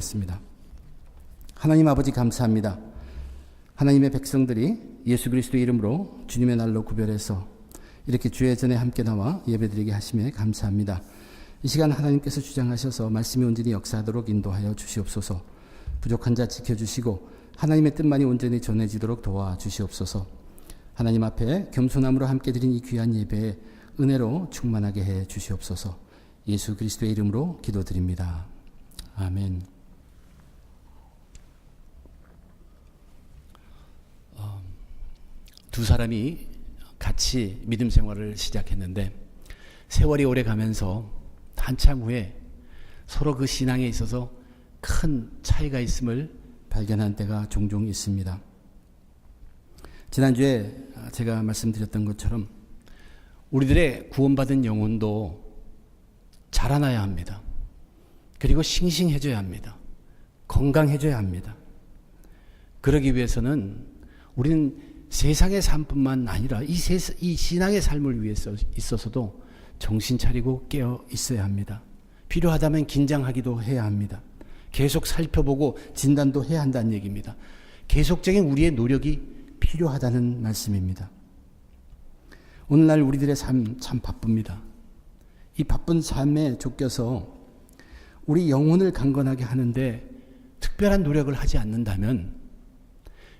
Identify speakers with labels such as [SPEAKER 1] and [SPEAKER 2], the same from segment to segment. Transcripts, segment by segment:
[SPEAKER 1] 습니다. 하나님 아버지 감사합니다. 하나님의 백성들이 예수 그리스도의 이름으로 주님의 날로 구별해서 이렇게 주의 전에 함께 나와 예배드리게 하심에 감사합니다. 이 시간 하나님께서 주장하셔서 말씀이 온전히 역사하도록 인도하여 주시옵소서. 부족한 자 지켜주시고 하나님의 뜻만이 온전히 전해지도록 도와주시옵소서. 하나님 앞에 겸손함으로 함께 드린 이 귀한 예배에 은혜로 충만하게 해 주시옵소서. 예수 그리스도의 이름으로 기도드립니다. 아멘. 두 사람이 같이 믿음 생활을 시작했는데 세월이 오래 가면서 한참 후에 서로 그 신앙에 있어서 큰 차이가 있음을 발견한 때가 종종 있습니다. 지난주에 제가 말씀드렸던 것처럼 우리들의 구원받은 영혼도 자라나야 합니다. 그리고 싱싱해져야 합니다. 건강해져야 합니다. 그러기 위해서는 우리는 세상의 삶뿐만 아니라 이 신앙의 삶을 위해서 있어서도 정신 차리고 깨어 있어야 합니다. 필요하다면 긴장하기도 해야 합니다. 계속 살펴보고 진단도 해야 한다는 얘기입니다. 계속적인 우리의 노력이 필요하다는 말씀입니다. 오늘날 우리들의 삶 참 바쁩니다. 이 바쁜 삶에 쫓겨서 우리 영혼을 강건하게 하는데 특별한 노력을 하지 않는다면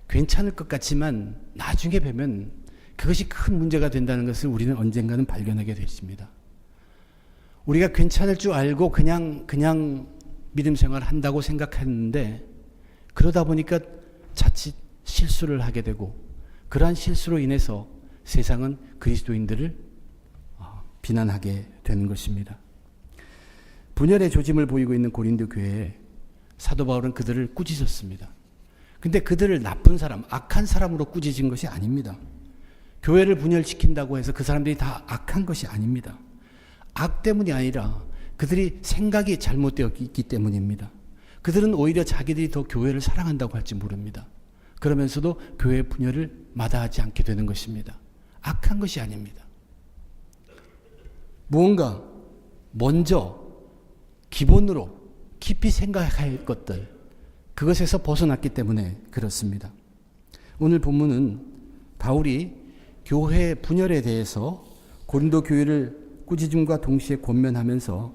[SPEAKER 1] 괜찮을 것 같지만 나중에 뵈면 그것이 큰 문제가 된다는 것을 우리는 언젠가는 발견하게 되십니다. 우리가 괜찮을 줄 알고 그냥 믿음 생활을 한다고 생각했는데 그러다 보니까 자칫 실수를 하게 되고 그러한 실수로 인해서 세상은 그리스도인들을 비난하게 되는 것입니다. 분열의 조짐을 보이고 있는 고린도 교회에 사도 바울은 그들을 꾸짖었습니다. 근데 그들을 나쁜 사람, 악한 사람으로 꾸짖은 것이 아닙니다. 교회를 분열시킨다고 해서 그 사람들이 다 악한 것이 아닙니다. 악 때문이 아니라 그들이 생각이 잘못되어 있기 때문입니다. 그들은 오히려 자기들이 더 교회를 사랑한다고 할지 모릅니다. 그러면서도 교회 분열을 마다하지 않게 되는 것입니다. 악한 것이 아닙니다. 무언가 먼저 기본으로 깊이 생각할 것들, 그것에서 벗어났기 때문에 그렇습니다. 오늘 본문은 바울이 교회 분열에 대해서 고린도 교회를 꾸짖음과 동시에 권면하면서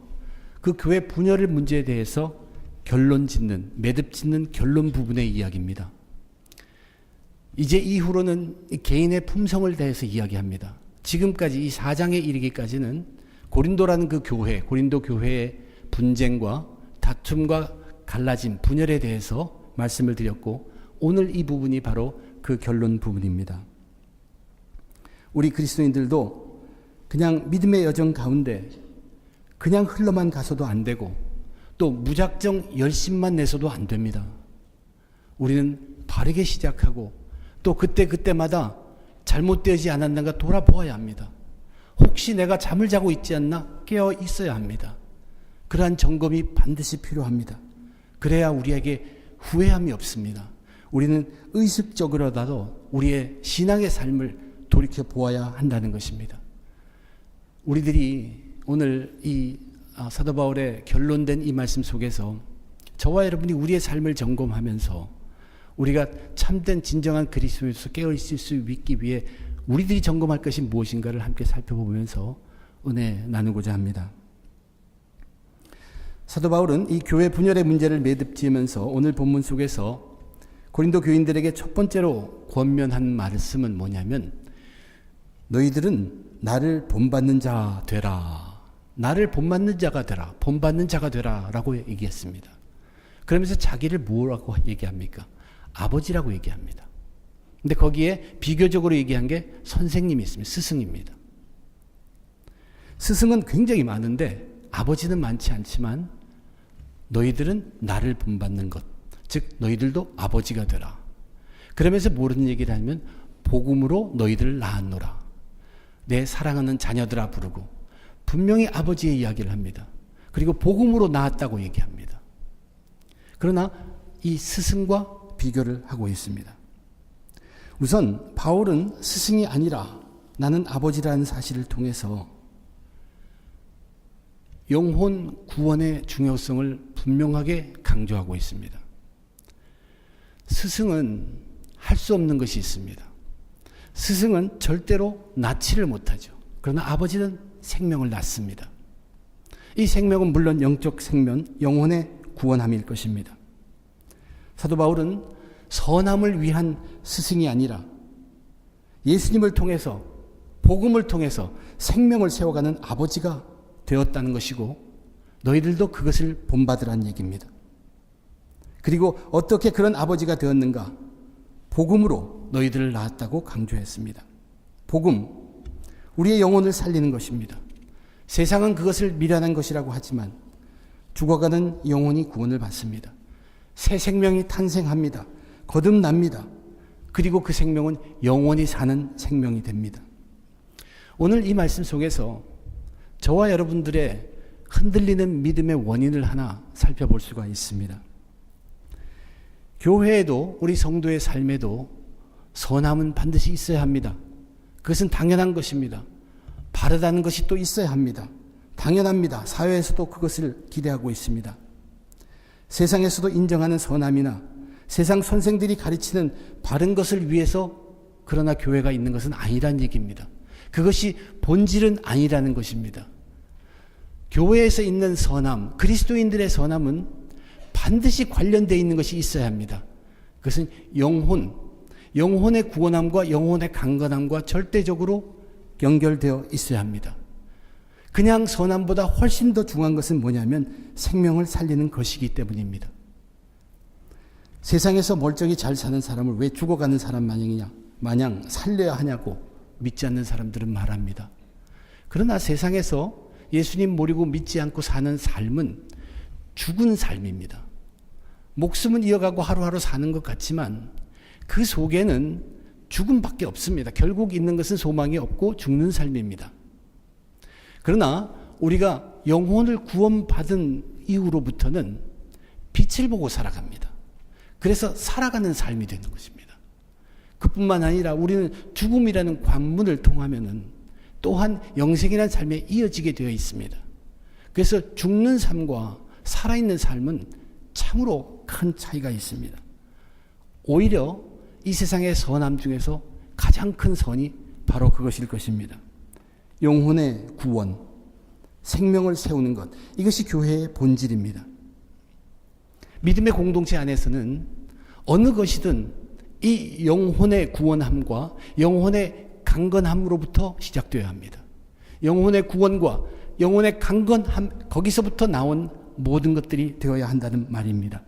[SPEAKER 1] 그 교회 분열의 문제에 대해서 매듭 짓는 결론 부분의 이야기입니다. 이제 이후로는 개인의 품성을 대해서 이야기합니다. 지금까지 이 4장에 이르기까지는 고린도라는 그 교회, 고린도 교회의 분쟁과 다툼과 갈라짐, 분열에 대해서 말씀을 드렸고 오늘 이 부분이 바로 그 결론 부분입니다. 우리 그리스도인들도 그냥 믿음의 여정 가운데 그냥 흘러만 가서도 안 되고 또 무작정 열심만 내서도 안 됩니다. 우리는 바르게 시작하고 또 그때마다 잘못되지 않았는가 돌아보아야 합니다. 혹시 내가 잠을 자고 있지 않나 깨어 있어야 합니다. 그러한 점검이 반드시 필요합니다. 그래야 우리에게 후회함이 없습니다. 우리는 의식적으로라도 우리의 신앙의 삶을 돌이켜 보아야 한다는 것입니다. 우리들이 오늘 이 사도 바울의 결론된 이 말씀 속에서 저와 여러분이 우리의 삶을 점검하면서 우리가 참된 진정한 그리스도인으로서 깨어 있을 수 있기 위해 우리들이 점검할 것이 무엇인가를 함께 살펴보면서 은혜 나누고자 합니다. 사도 바울은 이 교회 분열의 문제를 매듭 지으면서 오늘 본문 속에서 고린도 교인들에게 첫 번째로 권면한 말씀은 뭐냐면 너희들은 나를 본받는 자 되라. 나를 본받는 자가 되라. 본받는 자가 되라 라고 얘기했습니다. 그러면서 자기를 뭐라고 얘기합니까? 아버지라고 얘기합니다. 근데 거기에 비교적으로 얘기한 게 선생님이 있습니다. 스승입니다. 스승은 굉장히 많은데 아버지는 많지 않지만 너희들은 나를 본받는 것, 즉 너희들도 아버지가 되라. 그러면서 뭐라는 얘기를 하냐면 복음으로 너희들을 낳았노라. 내 사랑하는 자녀들아 부르고 분명히 아버지의 이야기를 합니다. 그리고 복음으로 낳았다고 얘기합니다. 그러나 이 스승과 비교를 하고 있습니다. 우선 바울은 스승이 아니라 나는 아버지라는 사실을 통해서 영혼 구원의 중요성을 분명하게 강조하고 있습니다. 스승은 할 수 없는 것이 있습니다. 스승은 절대로 낳지를 못하죠. 그러나 아버지는 생명을 낳습니다. 이 생명은 물론 영적 생명, 영혼의 구원함일 것입니다. 사도 바울은 선함을 위한 스승이 아니라 예수님을 통해서, 복음을 통해서 생명을 세워가는 아버지가 되었다는 것이고, 너희들도 그것을 본받으라는 얘기입니다. 그리고 어떻게 그런 아버지가 되었는가? 복음으로 너희들을 낳았다고 강조했습니다. 복음, 우리의 영혼을 살리는 것입니다. 세상은 그것을 미련한 것이라고 하지만 죽어가는 영혼이 구원을 받습니다. 새 생명이 탄생합니다. 거듭납니다. 그리고 그 생명은 영원히 사는 생명이 됩니다. 오늘 이 말씀 속에서 저와 여러분들의 흔들리는 믿음의 원인을 하나 살펴볼 수가 있습니다. 교회에도 우리 성도의 삶에도 선함은 반드시 있어야 합니다. 그것은 당연한 것입니다. 바르다는 것이 또 있어야 합니다. 당연합니다. 사회에서도 그것을 기대하고 있습니다. 세상에서도 인정하는 선함이나 세상 선생들이 가르치는 바른 것을 위해서 그러나 교회가 있는 것은 아니라는 얘기입니다. 그것이 본질은 아니라는 것입니다. 교회에서 있는 선함, 그리스도인들의 선함은 반드시 관련되어 있는 것이 있어야 합니다. 그것은 영혼의 구원함과 영혼의 강건함과 절대적으로 연결되어 있어야 합니다. 그냥 선함보다 훨씬 더 중요한 것은 뭐냐면 생명을 살리는 것이기 때문입니다. 세상에서 멀쩡히 잘 사는 사람을 왜 죽어가는 사람 마냥 살려야 하냐고 믿지 않는 사람들은 말합니다. 그러나 세상에서 예수님 모르고 믿지 않고 사는 삶은 죽은 삶입니다. 목숨은 이어가고 하루하루 사는 것 같지만 그 속에는 죽음밖에 없습니다. 결국 있는 것은 소망이 없고 죽는 삶입니다. 그러나 우리가 영혼을 구원받은 이후로부터는 빛을 보고 살아갑니다. 그래서 살아가는 삶이 되는 것입니다. 그뿐만 아니라 우리는 죽음이라는 관문을 통하면은 또한 영생이라는 삶에 이어지게 되어 있습니다. 그래서 죽는 삶과 살아있는 삶은 참으로 큰 차이가 있습니다. 오히려 이 세상의 선함 중에서 가장 큰 선이 바로 그것일 것입니다. 영혼의 구원, 생명을 세우는 것, 이것이 교회의 본질입니다. 믿음의 공동체 안에서는 어느 것이든 이 영혼의 구원함과 영혼의 강건함으로부터 시작되어야 합니다. 영혼의 구원과 영혼의 강건함, 거기서부터 나온 모든 것들이 되어야 한다는 말입니다.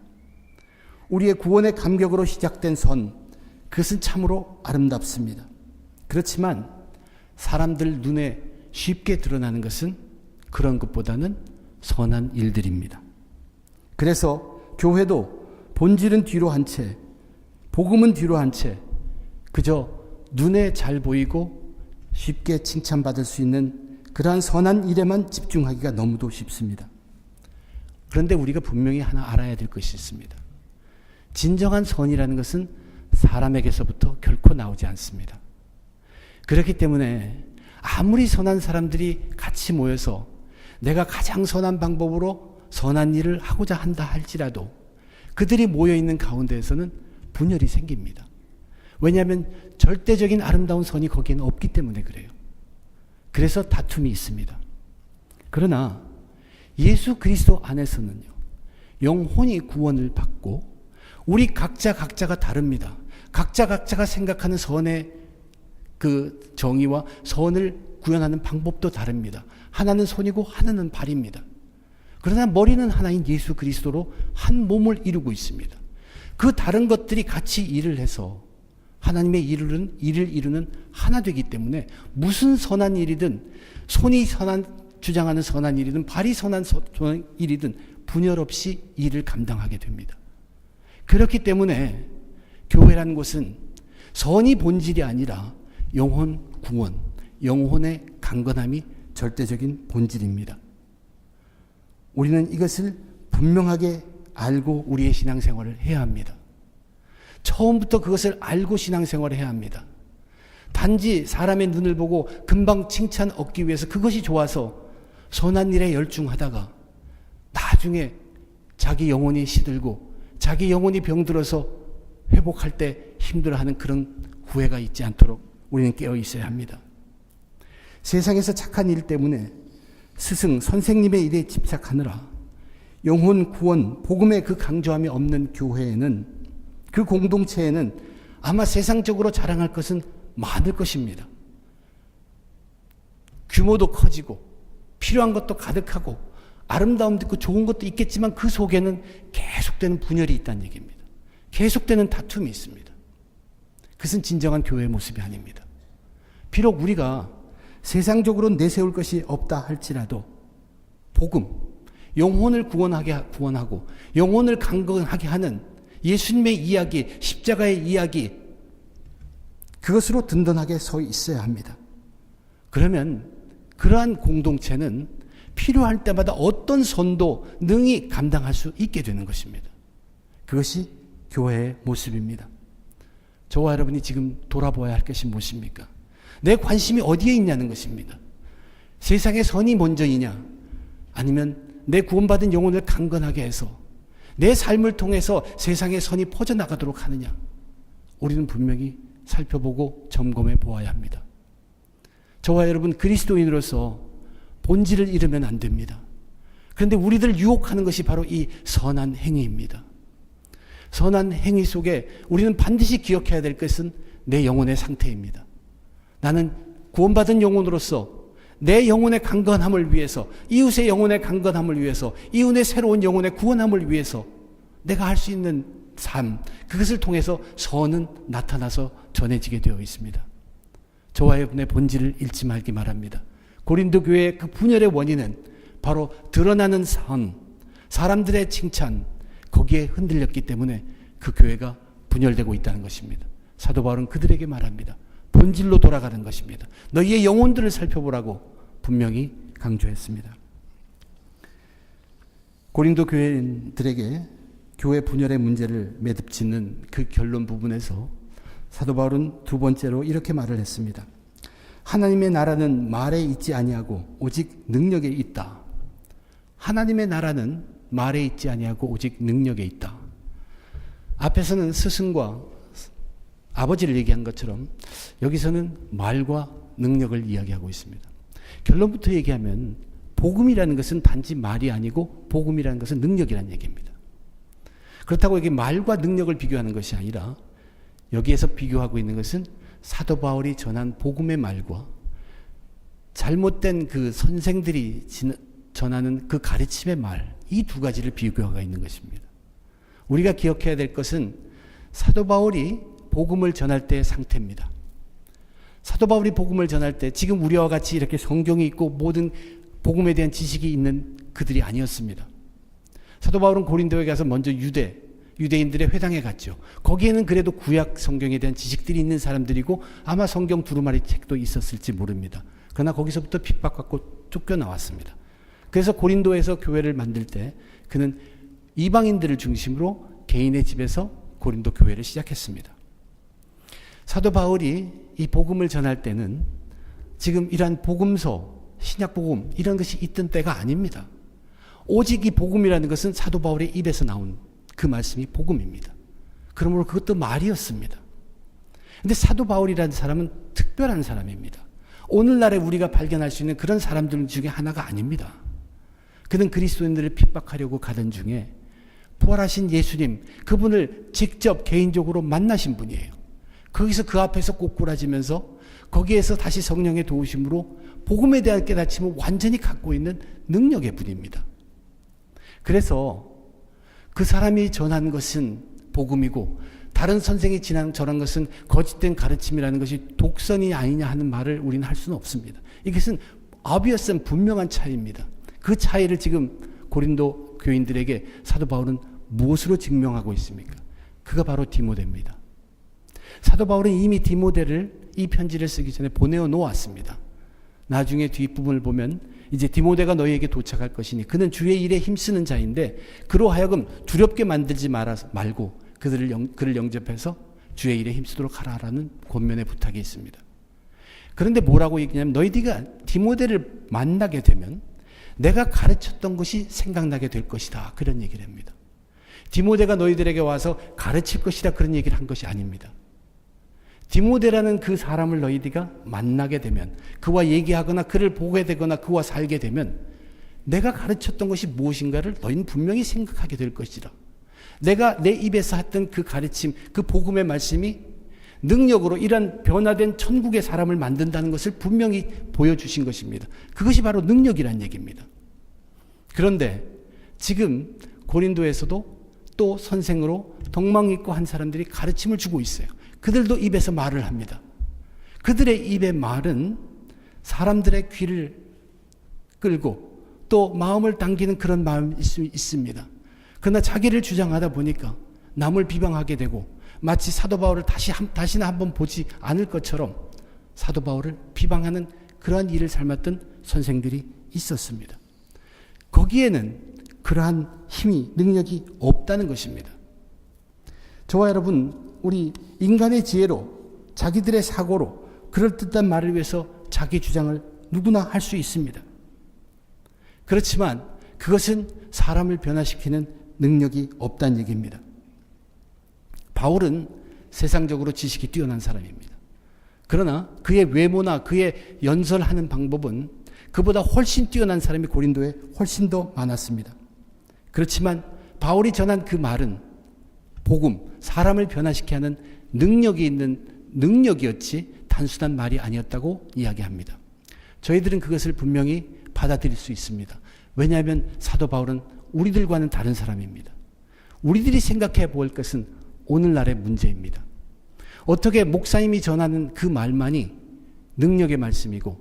[SPEAKER 1] 우리의 구원의 감격으로 시작된 선, 그것은 참으로 아름답습니다. 그렇지만 사람들 눈에 쉽게 드러나는 것은 그런 것보다는 선한 일들입니다. 그래서 교회도 본질은 뒤로 한 채, 복음은 뒤로 한 채, 그저 눈에 잘 보이고 쉽게 칭찬받을 수 있는 그러한 선한 일에만 집중하기가 너무도 쉽습니다. 그런데 우리가 분명히 하나 알아야 될 것이 있습니다. 진정한 선이라는 것은 사람에게서부터 결코 나오지 않습니다. 그렇기 때문에 아무리 선한 사람들이 같이 모여서 내가 가장 선한 방법으로 선한 일을 하고자 한다 할지라도 그들이 모여있는 가운데에서는 분열이 생깁니다. 왜냐하면 절대적인 아름다운 선이 거기에는 없기 때문에 그래요. 그래서 다툼이 있습니다. 그러나 예수 그리스도 안에서는요, 영혼이 구원을 받고 우리 각자가 다릅니다. 각자가 생각하는 선의 그 정의와 선을 구현하는 방법도 다릅니다. 하나는 손이고 하나는 발입니다. 그러나 머리는 하나인 예수 그리스도로 한 몸을 이루고 있습니다. 그 다른 것들이 같이 일을 해서 하나님의 일을 이루는 하나 되기 때문에 무슨 선한 일이든 손이 주장하는 선한 일이든 발이 선한 일이든 분열 없이 일을 감당하게 됩니다. 그렇기 때문에 교회라는 곳은 선이 본질이 아니라 영혼 구원, 영혼의 강건함이 절대적인 본질입니다. 우리는 이것을 분명하게 알고 우리의 신앙생활을 해야 합니다. 처음부터 그것을 알고 신앙생활을 해야 합니다. 단지 사람의 눈을 보고 금방 칭찬 얻기 위해서 그것이 좋아서 선한 일에 열중하다가 나중에 자기 영혼이 시들고 자기 영혼이 병들어서 회복할 때 힘들어하는 그런 후회가 있지 않도록 우리는 깨어 있어야 합니다. 세상에서 착한 일 때문에 스승, 선생님의 일에 집착하느라 영혼 구원, 복음의 그 강조함이 없는 교회에는, 그 공동체에는 아마 세상적으로 자랑할 것은 많을 것입니다. 규모도 커지고 필요한 것도 가득하고 아름다움도 있고 좋은 것도 있겠지만 그 속에는 계속되는 분열이 있다는 얘기입니다. 계속되는 다툼이 있습니다. 그것은 진정한 교회의 모습이 아닙니다. 비록 우리가 세상적으로 내세울 것이 없다 할지라도 복음, 영혼을 구원하고 영혼을 강건하게 하는 예수님의 이야기, 십자가의 이야기, 그것으로 든든하게 서 있어야 합니다. 그러면 그러한 공동체는 필요할 때마다 어떤 선도 능히 감당할 수 있게 되는 것입니다. 그것이 교회의 모습입니다. 저와 여러분이 지금 돌아보아야 할 것이 무엇입니까? 내 관심이 어디에 있냐는 것입니다. 세상의 선이 먼저이냐, 아니면 내 구원받은 영혼을 강건하게 해서 내 삶을 통해서 세상의 선이 퍼져나가도록 하느냐, 우리는 분명히 살펴보고 점검해 보아야 합니다. 저와 여러분 그리스도인으로서 본질을 잃으면 안 됩니다. 그런데 우리들 유혹하는 것이 바로 이 선한 행위입니다. 선한 행위 속에 우리는 반드시 기억해야 될 것은 내 영혼의 상태입니다. 나는 구원받은 영혼으로서 내 영혼의 강건함을 위해서, 이웃의 영혼의 강건함을 위해서, 이웃의 새로운 영혼의 구원함을 위해서 내가 할 수 있는 삶, 그것을 통해서 선은 나타나서 전해지게 되어 있습니다. 저와 여러분의 본질을 잃지 말기 바랍니다. 고린도 교회의 그 분열의 원인은 바로 드러나는 선, 사람들의 칭찬, 거기에 흔들렸기 때문에 그 교회가 분열되고 있다는 것입니다. 사도 바울은 그들에게 말합니다. 본질로 돌아가는 것입니다. 너희의 영혼들을 살펴보라고 분명히 강조했습니다. 고린도 교회인들에게 교회 분열의 문제를 매듭짓는 그 결론 부분에서 사도 바울은 두 번째로 이렇게 말을 했습니다. 하나님의 나라는 말에 있지 아니하고 오직 능력에 있다. 하나님의 나라는 말에 있지 아니하고 오직 능력에 있다. 앞에서는 스승과 아버지를 얘기한 것처럼 여기서는 말과 능력을 이야기하고 있습니다. 결론부터 얘기하면 복음이라는 것은 단지 말이 아니고 복음이라는 것은 능력이라는 얘기입니다. 그렇다고 여기 말과 능력을 비교하는 것이 아니라 여기에서 비교하고 있는 것은 사도 바울이 전한 복음의 말과 잘못된 그 선생들이 전하는 그 가르침의 말, 이 두 가지를 비교하고 있는 것입니다. 우리가 기억해야 될 것은 사도 바울이 복음을 전할 때의 상태입니다. 사도 바울이 복음을 전할 때 지금 우리와 같이 이렇게 성경이 있고 모든 복음에 대한 지식이 있는 그들이 아니었습니다. 사도 바울은 고린도에 가서 먼저 유대인들의 회당에 갔죠. 거기에는 그래도 구약 성경에 대한 지식들이 있는 사람들이고 아마 성경 두루마리 책도 있었을지 모릅니다. 그러나 거기서부터 핍박받고 쫓겨나왔습니다. 그래서 고린도에서 교회를 만들 때 그는 이방인들을 중심으로 개인의 집에서 고린도 교회를 시작했습니다. 사도 바울이 이 복음을 전할 때는 지금 이러한 복음서, 신약복음 이런 것이 있던 때가 아닙니다. 오직 이 복음이라는 것은 사도 바울의 입에서 나온 그 말씀이 복음입니다. 그러므로 그것도 말이었습니다. 그런데 사도 바울이라는 사람은 특별한 사람입니다. 오늘날에 우리가 발견할 수 있는 그런 사람들 중에 하나가 아닙니다. 그는 그리스도인들을 핍박하려고 가던 중에 부활하신 예수님, 그분을 직접 개인적으로 만나신 분이에요. 거기서 그 앞에서 꼬꾸라지면서 거기에서 다시 성령의 도우심으로 복음에 대한 깨닫힘을 완전히 갖고 있는 능력의 분입니다. 그래서 그 사람이 전한 것은 복음이고 다른 선생이 전한 것은 거짓된 가르침이라는 것이 독선이 아니냐 하는 말을 우리는 할 수는 없습니다. 이것은 obvious한 분명한 차이입니다. 그 차이를 지금 고린도 교인들에게 사도 바울은 무엇으로 증명하고 있습니까? 그가 바로 디모데입니다. 사도 바울은 이미 디모데를 이 편지를 쓰기 전에 보내어 놓았습니다. 나중에 뒷부분을 보면 이제 디모데가 너희에게 도착할 것이니 그는 주의 일에 힘쓰는 자인데 그로 하여금 두렵게 만들지 말고 그를 영접해서 주의 일에 힘쓰도록 하라라는 권면의 부탁이 있습니다. 그런데 뭐라고 얘기냐면 너희가 디모데를 만나게 되면 내가 가르쳤던 것이 생각나게 될 것이다. 그런 얘기를 합니다. 디모데가 너희들에게 와서 가르칠 것이라 그런 얘기를 한 것이 아닙니다. 디모데라는 그 사람을 너희들이 만나게 되면, 그와 얘기하거나 그를 보게 되거나 그와 살게 되면 내가 가르쳤던 것이 무엇인가를 너희는 분명히 생각하게 될 것이라. 내가 내 입에서 했던 그 가르침, 그 복음의 말씀이 능력으로 이런 변화된 천국의 사람을 만든다는 것을 분명히 보여주신 것입니다. 그것이 바로 능력이란 얘기입니다. 그런데 지금 고린도에서도 또 선생으로 덕망 있고 한 사람들이 가르침을 주고 있어요. 그들도 입에서 말을 합니다. 그들의 입의 말은 사람들의 귀를 끌고 또 마음을 당기는 그런 마음이 있습니다. 그러나 자기를 주장하다 보니까 남을 비방하게 되고 마치 사도 바울을 다시는 한번 보지 않을 것처럼 사도 바울을 비방하는 그러한 일을 삶았던 선생들이 있었습니다. 거기에는 그러한 힘이, 능력이 없다는 것입니다. 저와 여러분, 우리 인간의 지혜로, 자기들의 사고로 그럴듯한 말을 위해서 자기 주장을 누구나 할 수 있습니다. 그렇지만 그것은 사람을 변화시키는 능력이 없다는 얘기입니다. 바울은 세상적으로 지식이 뛰어난 사람입니다. 그러나 그의 외모나 그의 연설하는 방법은 그보다 훨씬 뛰어난 사람이 고린도에 훨씬 더 많았습니다. 그렇지만 바울이 전한 그 말은 복음, 사람을 변화시키게 하는 능력이 있는 능력이었지 단순한 말이 아니었다고 이야기합니다. 저희들은 그것을 분명히 받아들일 수 있습니다. 왜냐하면 사도 바울은 우리들과는 다른 사람입니다. 우리들이 생각해 볼 것은 오늘날의 문제입니다. 어떻게 목사님이 전하는 그 말만이 능력의 말씀이고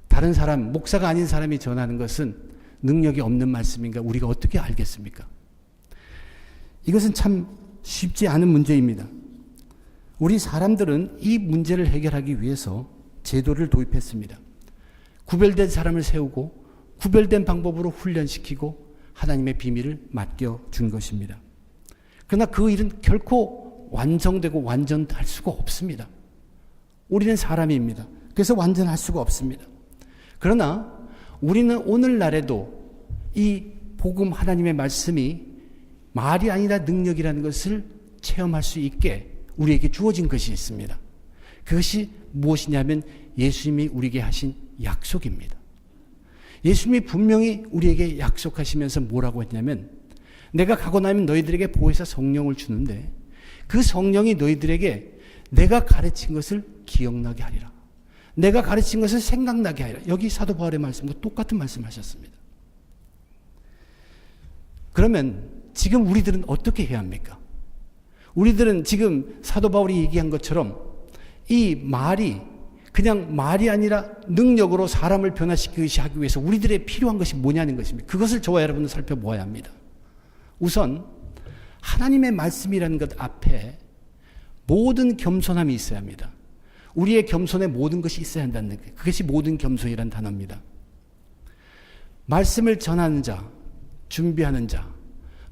[SPEAKER 1] 다른 사람, 목사가 아닌 사람이 전하는 것은 능력이 없는 말씀인가 우리가 어떻게 알겠습니까? 이것은 참 쉽지 않은 문제입니다. 우리 사람들은 이 문제를 해결하기 위해서 제도를 도입했습니다. 구별된 사람을 세우고 구별된 방법으로 훈련시키고 하나님의 비밀을 맡겨준 것입니다. 그러나 그 일은 결코 완성되고 완전할 수가 없습니다. 우리는 사람입니다. 그래서 완전할 수가 없습니다. 그러나 우리는 오늘날에도 이 복음 하나님의 말씀이 말이 아니라 능력이라는 것을 체험할 수 있게 우리에게 주어진 것이 있습니다. 그것이 무엇이냐면 예수님이 우리에게 하신 약속입니다. 예수님이 분명히 우리에게 약속하시면서 뭐라고 했냐면 내가 가고 나면 너희들에게 보혜사 성령을 주는데 그 성령이 너희들에게 내가 가르친 것을 기억나게 하리라. 내가 가르친 것을 생각나게 하리라. 여기 사도 바울의 말씀과 똑같은 말씀하셨습니다. 그러면 지금 우리들은 어떻게 해야 합니까? 우리들은 지금 사도 바울이 얘기한 것처럼 이 말이 그냥 말이 아니라 능력으로 사람을 변화시키기 하기 위해서 우리들의 필요한 것이 뭐냐는 것입니다. 그것을 저와 여러분은 살펴보아야 합니다. 우선 하나님의 말씀이라는 것 앞에 모든 겸손함이 있어야 합니다. 우리의 겸손에 모든 것이 있어야 한다는 것. 그것이 모든 겸손이라는 단어입니다. 말씀을 전하는 자, 준비하는 자,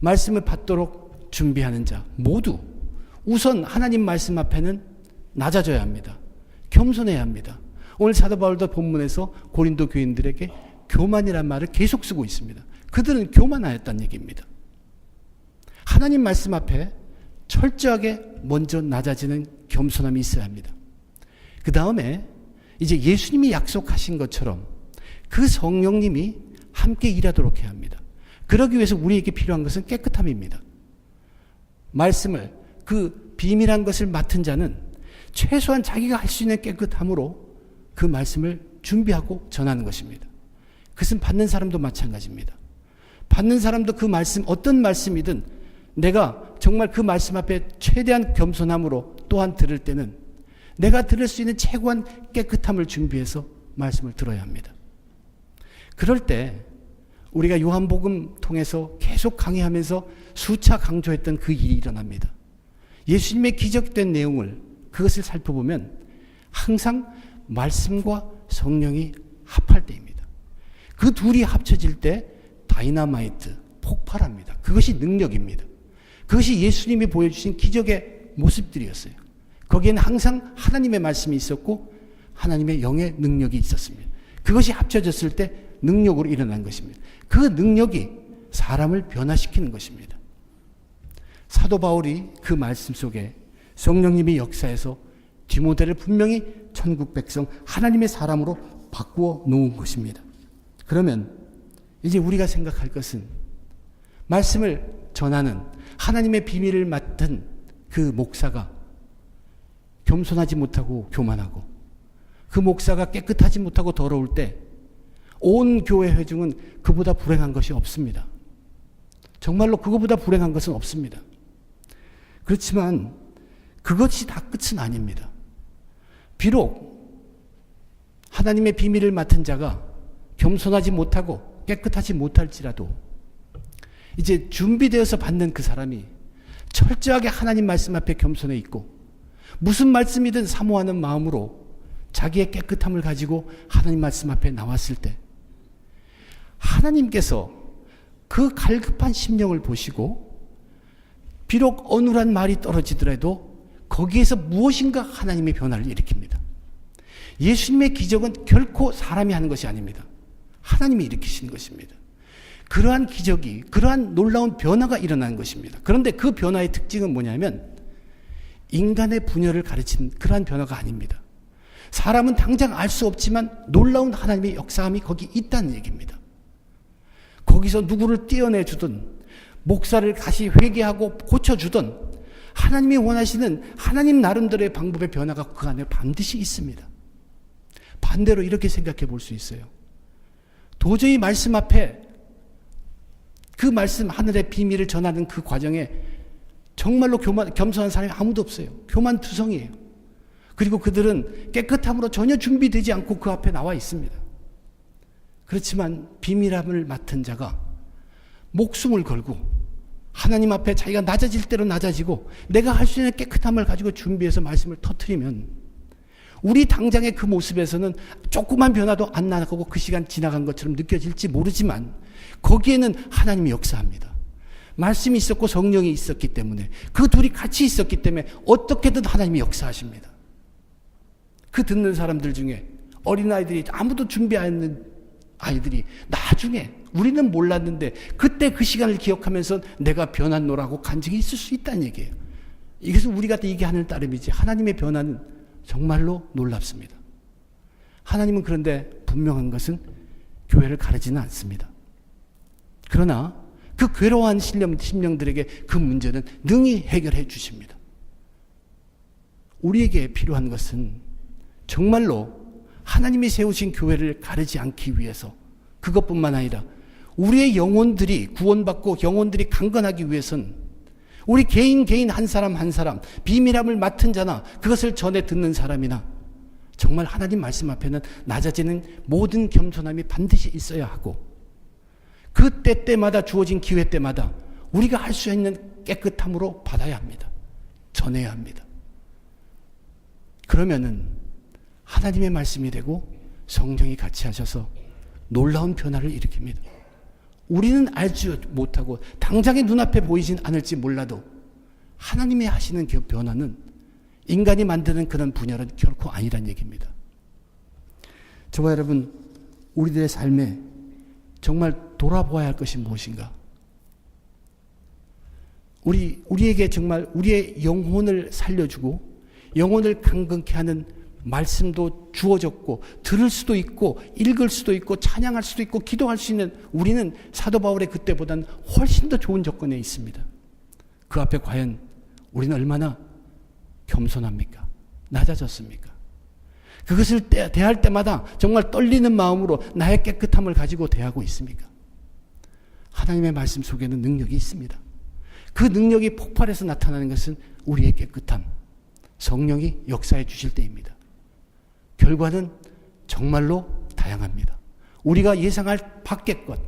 [SPEAKER 1] 말씀을 받도록 준비하는 자 모두 우선 하나님 말씀 앞에는 낮아져야 합니다. 겸손해야 합니다. 오늘 사도 바울도 본문에서 고린도 교인들에게 교만이라는 말을 계속 쓰고 있습니다. 그들은 교만하였다는 얘기입니다. 하나님 말씀 앞에 철저하게 먼저 낮아지는 겸손함이 있어야 합니다. 그 다음에 이제 예수님이 약속하신 것처럼 그 성령님이 함께 일하도록 해야 합니다. 그러기 위해서 우리에게 필요한 것은 깨끗함입니다. 말씀을, 그 비밀한 것을 맡은 자는 최소한 자기가 할 수 있는 깨끗함으로 그 말씀을 준비하고 전하는 것입니다. 그것은 받는 사람도 마찬가지입니다. 받는 사람도 그 말씀, 어떤 말씀이든 내가 정말 그 말씀 앞에 최대한 겸손함으로 또한 들을 때는 내가 들을 수 있는 최고한 깨끗함을 준비해서 말씀을 들어야 합니다. 그럴 때 우리가 요한복음 통해서 계속 강의하면서 수차 강조했던 그 일이 일어납니다. 예수님의 기적된 내용을 그것을 살펴보면 항상 말씀과 성령이 합할 때입니다. 그 둘이 합쳐질 때 다이너마이트, 폭발합니다. 그것이 능력입니다. 그것이 예수님이 보여주신 기적의 모습들이었어요. 거기에는 항상 하나님의 말씀이 있었고 하나님의 영의 능력이 있었습니다. 그것이 합쳐졌을 때 능력으로 일어난 것입니다. 그 능력이 사람을 변화시키는 것입니다. 사도 바울이 그 말씀 속에 성령님이 역사해서 디모데를 분명히 천국 백성 하나님의 사람으로 바꾸어 놓은 것입니다. 그러면 이제 우리가 생각할 것은 말씀을 전하는 하나님의 비밀을 맡은 그 목사가 겸손하지 못하고 교만하고 그 목사가 깨끗하지 못하고 더러울 때 온 교회 회중은 그보다 불행한 것이 없습니다. 정말로 그거보다 불행한 것은 없습니다. 그렇지만 그것이 다 끝은 아닙니다. 비록 하나님의 비밀을 맡은 자가 겸손하지 못하고 깨끗하지 못할지라도 이제 준비되어서 받는 그 사람이 철저하게 하나님 말씀 앞에 겸손해 있고 무슨 말씀이든 사모하는 마음으로 자기의 깨끗함을 가지고 하나님 말씀 앞에 나왔을 때 하나님께서 그 갈급한 심령을 보시고 비록 어눌한 말이 떨어지더라도 거기에서 무엇인가 하나님의 변화를 일으킵니다. 예수님의 기적은 결코 사람이 하는 것이 아닙니다. 하나님이 일으키시는 것입니다. 그러한 기적이, 그러한 놀라운 변화가 일어나는 것입니다. 그런데 그 변화의 특징은 뭐냐면 인간의 분열을 가르치는 그러한 변화가 아닙니다. 사람은 당장 알 수 없지만 놀라운 하나님의 역사함이 거기 있다는 얘기입니다. 거기서 누구를 떼어내주든 목사를 다시 회개하고 고쳐주든 하나님이 원하시는 하나님 나름대로의 방법의 변화가 그 안에 반드시 있습니다. 반대로 이렇게 생각해 볼 수 있어요. 도저히 말씀 앞에 그 말씀 하늘의 비밀을 전하는 그 과정에 정말로 겸손한 사람이 아무도 없어요. 교만투성이에요. 그리고 그들은 깨끗함으로 전혀 준비되지 않고 그 앞에 나와 있습니다. 그렇지만 비밀함을 맡은 자가 목숨을 걸고 하나님 앞에 자기가 낮아질 대로 낮아지고 내가 할 수 있는 깨끗함을 가지고 준비해서 말씀을 터뜨리면 우리 당장의 그 모습에서는 조그만 변화도 안 나고 그 시간 지나간 것처럼 느껴질지 모르지만 거기에는 하나님이 역사합니다. 말씀이 있었고 성령이 있었기 때문에 그 둘이 같이 있었기 때문에 어떻게든 하나님이 역사하십니다. 그 듣는 사람들 중에 어린아이들이 아무도 준비 안 했는 아이들이 나중에 우리는 몰랐는데 그때 그 시간을 기억하면서 내가 변한노라고 간증이 있을 수 있다는 얘기예요. 이것은 우리가 얘기하는 따름이지 하나님의 변화는 정말로 놀랍습니다. 하나님은 그런데 분명한 것은 교회를 가르치지는 않습니다. 그러나 그 괴로워한 심령들에게 그 문제는 능히 해결해 주십니다. 우리에게 필요한 것은 정말로 하나님이 세우신 교회를 가르지 않기 위해서 그것뿐만 아니라 우리의 영혼들이 구원받고 영혼들이 강건하기 위해서는 우리 개인 한 사람 한 사람 비밀함을 맡은 자나 그것을 전해 듣는 사람이나 정말 하나님 말씀 앞에는 낮아지는 모든 겸손함이 반드시 있어야 하고 그 때마다 주어진 기회 때마다 우리가 할 수 있는 깨끗함으로 받아야 합니다. 전해야 합니다. 그러면은 하나님의 말씀이 되고 성령이 같이 하셔서 놀라운 변화를 일으킵니다. 우리는 알지 못하고 당장의 눈앞에 보이진 않을지 몰라도 하나님이 하시는 그 변화는 인간이 만드는 그런 분열은 결코 아니란 얘기입니다. 저와 여러분, 우리들의 삶에 정말 돌아보아야 할 것이 무엇인가? 우리에게 정말 우리의 영혼을 살려주고 영혼을 강건케 하는 말씀도 주어졌고 들을 수도 있고 읽을 수도 있고 찬양할 수도 있고 기도할 수 있는 우리는 사도 바울의 그때보다는 훨씬 더 좋은 조건에 있습니다. 그 앞에 과연 우리는 얼마나 겸손합니까? 낮아졌습니까? 그것을 대할 때마다 정말 떨리는 마음으로 나의 깨끗함을 가지고 대하고 있습니까? 하나님의 말씀 속에는 능력이 있습니다. 그 능력이 폭발해서 나타나는 것은 우리의 깨끗함, 성령이 역사해 주실 때입니다. 결과는 정말로 다양합니다. 우리가 예상할 밖의 것,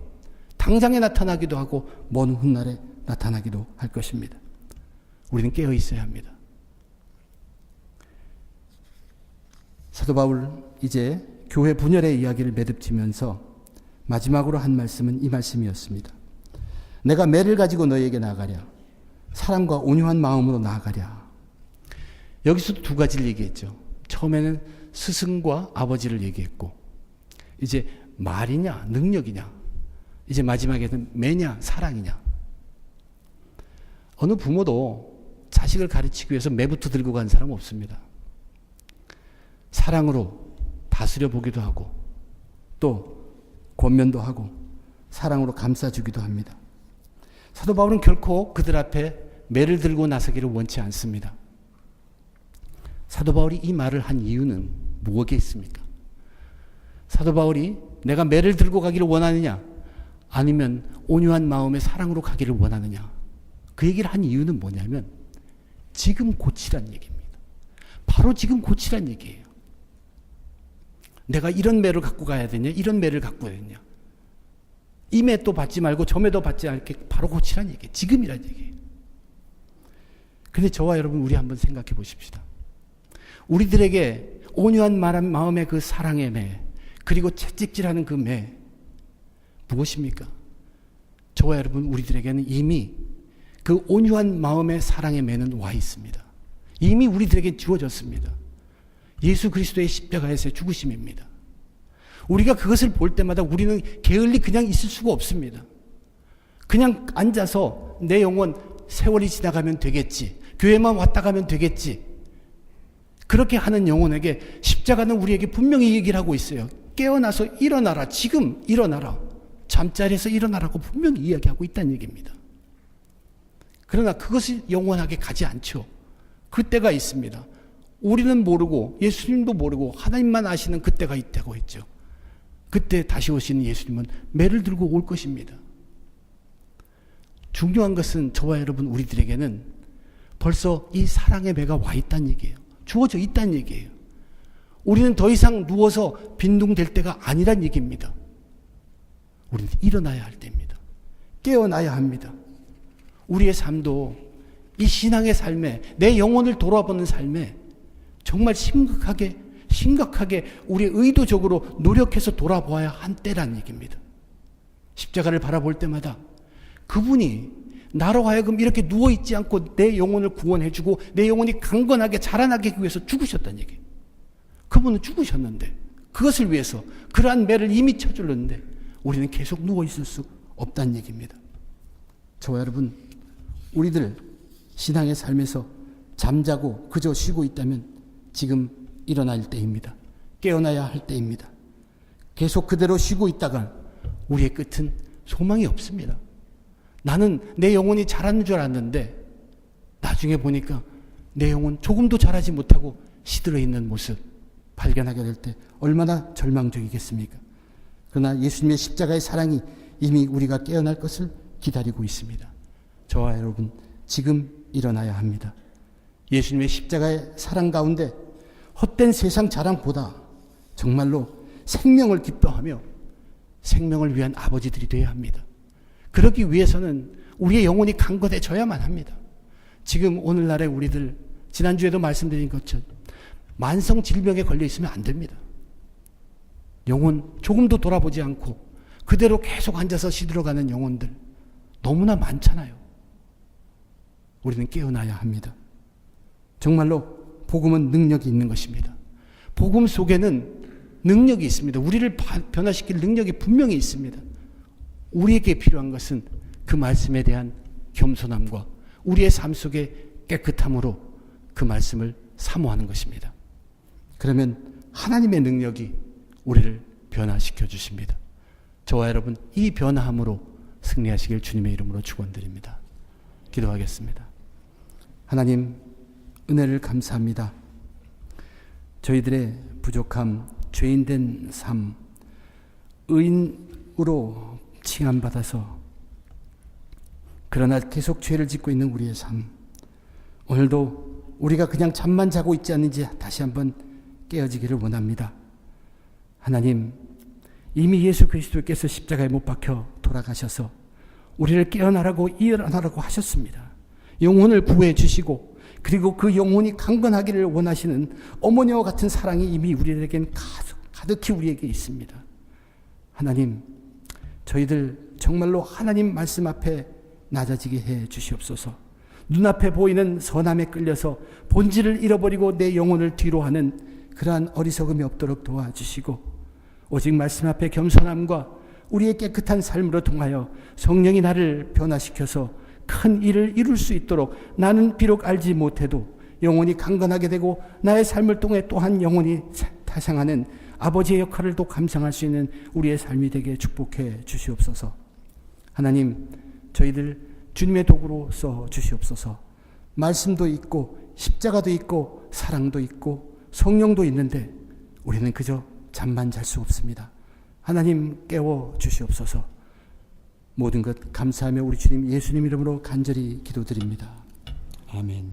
[SPEAKER 1] 당장에 나타나기도 하고 먼 훗날에 나타나기도 할 것입니다. 우리는 깨어 있어야 합니다. 사도 바울 이제 교회 분열의 이야기를 매듭지면서 마지막으로 한 말씀은 이 말씀이었습니다. 내가 매를 가지고 너에게 나아가랴. 사람과 온유한 마음으로 나아가랴. 여기서도 두 가지를 얘기했죠. 처음에는 스승과 아버지를 얘기했고 이제 말이냐 능력이냐 이제 마지막에는 매냐 사랑이냐. 어느 부모도 자식을 가르치기 위해서 매부터 들고 간 사람 없습니다. 사랑으로 다스려 보기도 하고 또 권면도 하고 사랑으로 감싸주기도 합니다. 사도 바울은 결코 그들 앞에 매를 들고 나서기를 원치 않습니다. 사도 바울이 이 말을 한 이유는 무엇에 있습니까? 사도 바울이 내가 매를 들고 가기를 원하느냐 아니면 온유한 마음의 사랑으로 가기를 원하느냐, 그 얘기를 한 이유는 뭐냐면 지금 고치란 얘기입니다. 바로 지금 고치란 얘기예요. 내가 이런 매를 갖고 가야 되냐, 이런 매를 갖고 가야 되냐, 이 매 또 받지 말고 저 매도 받지 않게 바로 고치란 얘기예요. 지금이란 얘기예요. 근데 저와 여러분, 우리 한번 생각해 보십시다. 우리들에게 온유한 마음의 그 사랑의 매, 그리고 채찍질하는 그 매, 무엇입니까? 저와 여러분, 우리들에게는 이미 그 온유한 마음의 사랑의 매는 와 있습니다. 이미 우리들에게 주어졌습니다. 예수 그리스도의 십자가에서의 죽으심입니다. 우리가 그것을 볼 때마다 우리는 게을리 그냥 있을 수가 없습니다. 그냥 앉아서 내 영혼 세월이 지나가면 되겠지, 교회만 왔다 가면 되겠지, 그렇게 하는 영혼에게 십자가는 우리에게 분명히 얘기를 하고 있어요. 깨어나서 일어나라. 지금 일어나라. 잠자리에서 일어나라고 분명히 이야기하고 있다는 얘기입니다. 그러나 그것이 영원하게 가지 않죠. 그때가 있습니다. 우리는 모르고 예수님도 모르고 하나님만 아시는 그때가 있다고 했죠. 그때 다시 오시는 예수님은 매를 들고 올 것입니다. 중요한 것은 저와 여러분, 우리들에게는 벌써 이 사랑의 매가 와 있다는 얘기예요. 주어져 있다는 얘기예요. 우리는 더 이상 누워서 빈둥댈 때가 아니란 얘기입니다. 우리는 일어나야 할 때입니다. 깨어나야 합니다. 우리의 삶도 이 신앙의 삶에, 내 영혼을 돌아보는 삶에 정말 심각하게 우리 의도적으로 노력해서 돌아보아야 한 때란 얘기입니다. 십자가를 바라볼 때마다 그분이 나로 하여금 이렇게 누워있지 않고 내 영혼을 구원해주고 내 영혼이 강건하게 자라나기 위해서 죽으셨다는 얘기예요. 그분은 죽으셨는데 그것을 위해서 그러한 매를 이미 쳐줄렀는데 우리는 계속 누워있을 수 없다는 얘기입니다. 저와 여러분, 우리들 신앙의 삶에서 잠자고 그저 쉬고 있다면 지금 일어날 때입니다. 깨어나야 할 때입니다. 계속 그대로 쉬고 있다가 우리의 끝은 소망이 없습니다. 나는 내 영혼이 자라는 줄 알았는데 나중에 보니까 내 영혼 조금도 자라지 못하고 시들어 있는 모습 발견하게 될 때 얼마나 절망적이겠습니까? 그러나 예수님의 십자가의 사랑이 이미 우리가 깨어날 것을 기다리고 있습니다. 저와 여러분, 지금 일어나야 합니다. 예수님의 십자가의 사랑 가운데 헛된 세상 자랑보다 정말로 생명을 기뻐하며 생명을 위한 아버지들이 되어야 합니다. 그러기 위해서는 우리의 영혼이 강건해져야만 합니다. 지금 오늘날의 우리들, 지난주에도 말씀드린 것처럼 만성 질병에 걸려 있으면 안 됩니다. 영혼 조금도 돌아보지 않고 그대로 계속 앉아서 시들어가는 영혼들 너무나 많잖아요. 우리는 깨어나야 합니다. 정말로 복음은 능력이 있는 것입니다. 복음 속에는 능력이 있습니다. 우리를 변화시킬 능력이 분명히 있습니다. 우리에게 필요한 것은 그 말씀에 대한 겸손함과 우리의 삶 속의 깨끗함으로 그 말씀을 사모하는 것입니다. 그러면 하나님의 능력이 우리를 변화시켜 주십니다. 저와 여러분, 이 변화함으로 승리하시길 주님의 이름으로 축원드립니다. 기도하겠습니다. 하나님, 은혜를 감사합니다. 저희들의 부족함, 죄인된 삶, 의인으로 칭함받아서 그러나 계속 죄를 짓고 있는 우리의 삶, 오늘도 우리가 그냥 잠만 자고 있지 않는지 다시 한번 깨어지기를 원합니다. 하나님, 이미 예수 그리스도께서 십자가에 못 박혀 돌아가셔서 우리를 깨어나라고 일어나라고 하셨습니다. 영혼을 구해 주시고 그리고 그 영혼이 강건하기를 원하시는 어머니와 같은 사랑이 이미 우리에겐 가득히 우리에게 있습니다. 하나님, 저희들 정말로 하나님 말씀 앞에 낮아지게 해 주시옵소서. 눈앞에 보이는 선함에 끌려서 본질을 잃어버리고 내 영혼을 뒤로 하는 그러한 어리석음이 없도록 도와주시고 오직 말씀 앞에 겸손함과 우리의 깨끗한 삶으로 통하여 성령이 나를 변화시켜서 큰 일을 이룰 수 있도록 나는 비록 알지 못해도 영혼이 강건하게 되고 나의 삶을 통해 또한 영혼이 타생하는 아버지의 역할을 또 감상할 수 있는 우리의 삶이 되게 축복해 주시옵소서. 하나님, 저희들 주님의 도구로 써 주시옵소서. 말씀도 있고 십자가도 있고 사랑도 있고 성령도 있는데 우리는 그저 잠만 잘 수 없습니다. 하나님 깨워 주시옵소서. 모든 것 감사하며 우리 주님 예수님 이름으로 간절히 기도드립니다. 아멘.